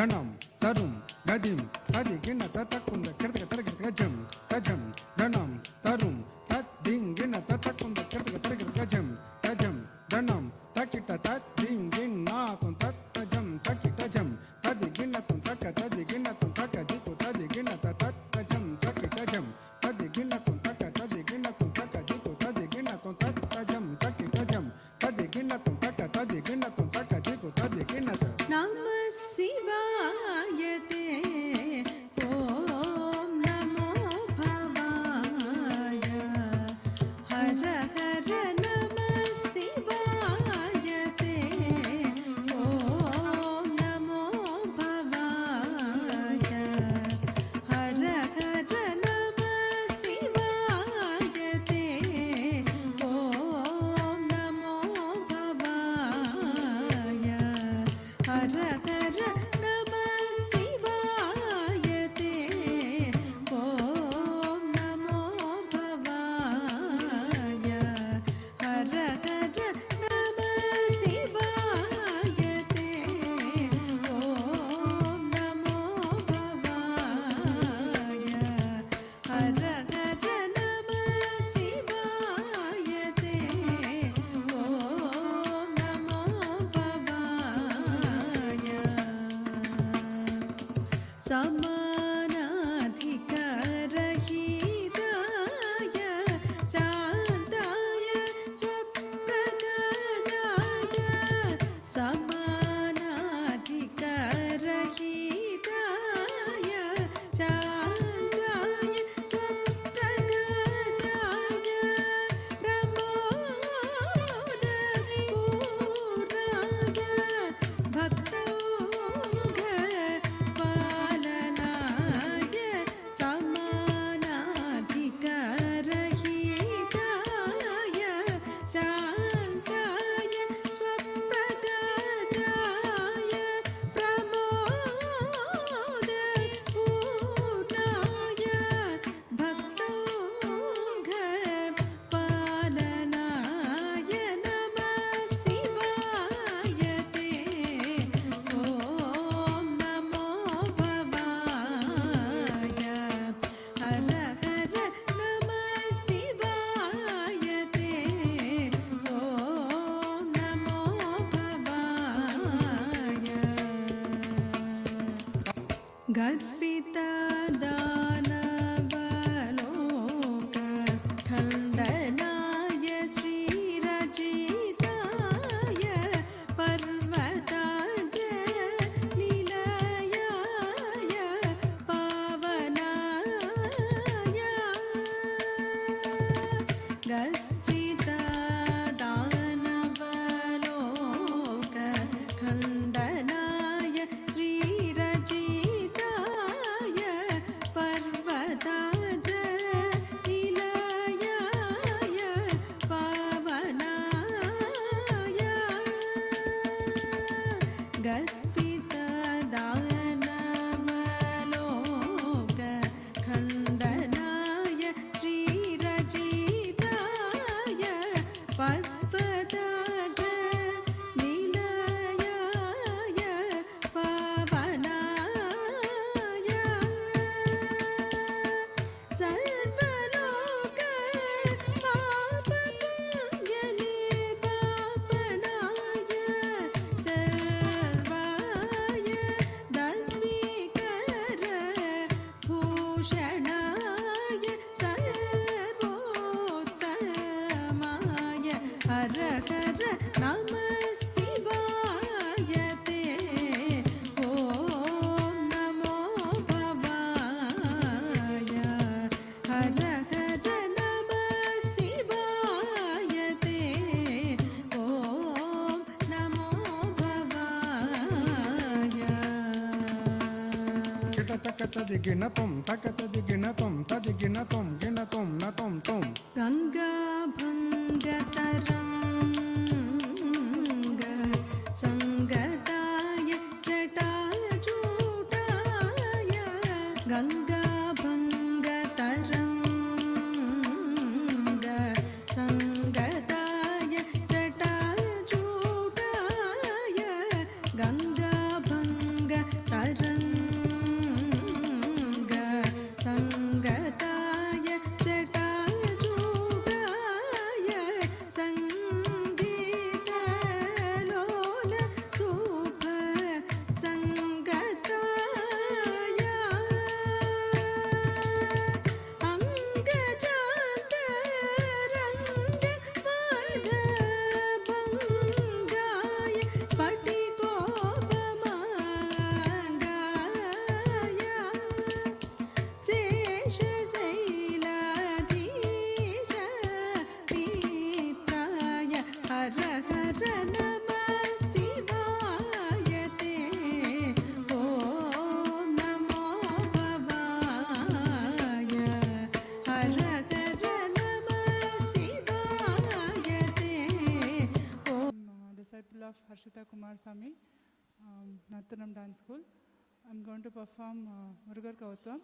ధనం తరుం గదిం తది గిన్న తతకుంద కిడతక తరగిత గజం గజం ధనం తరుం తద్దింగిన తతకుంద కిడతక తరగిత గజం గజం ధనం తకిట తద్దింగిన్నాకుం తత్తజం తకిటజం తది గిన్నతుం తక తది గిన్నతుం తక దికు తది గిన్న తత్తజం తకిటజం తది గిన్నతుం తక తది గిన్నతుం తక దికు తది గిన్నతుం తత్తజం తకిటజం తది గిన్నతుం తక తది గిన్నతుం తక దికు తది గిన్నత నమః శివాయతే ఓం నమో భవాయ హర హర నమః శివాయతే ఓం నమో భవాయ హర హర నమః శివాయతే ఓం నమో భవాయ హర హర నమః శివాయతే ఓం నమో భవాయ హర హర నమః శివాయతే ఓం నమో భవాయ హర హర నమః శివాయతే ఓం నమో భవాయ సమానాధికారహితాయ శాంతాయ స్వప్రకాశాయ సమానాధికారహితాయ శాంతాయ స్వప్రకాశాయ ప్రమోదపూర్ణాయ భక్తౌఘ పాలనాయ సమానాధికారహితాయ శాంతాయ స్వప్రకాశాయ ప్రమోదపూర్ణాయ భక్తౌఘ పాలనాయ నమః శివాయతే ఓం నమో భవాయ హర హర నమః శివాయతే ఓం నమో భవాయ గర్విత దానవలోక ఖండనాయ శ్రీరజితాయ పర్వతాగ్ర నిలయాయ పావనాయ గర్విత దానవలోక ఖండనాయ శ్రీరజితాయ పర్వతాగ్ర నిలయాయ పావనాయ గర్విత దానవలోక ఖండనాయ శ్రీరజితాయ పర్వతాగ్ర నిలయాయ పావనాయ సర్వలోక పాపపుణ్య నిర్వాపనాయ సర్వాయ ధర్మీకర భూషణాయ సర్వోత్తమాయ హర హర నమః శివాయతే ఓం నమో భవాయ హర హర నమః శివాయతే ఓం నమో భవాయ కిట తక తది గిన్నతుం తక తది గిన్నతుం తది గిన్నతుం గిన్నతుం నతుం Tum గంగాభంగతరంగ సంగతాయ జటాజూటాయ గంగాభంగతరంగ సంగతాయ జటాజూటాయ గంగాభంగతరంగ of Harshita Kumarasamy, Nattanam Dance School. I'm going to perform Murugar Kavatvam.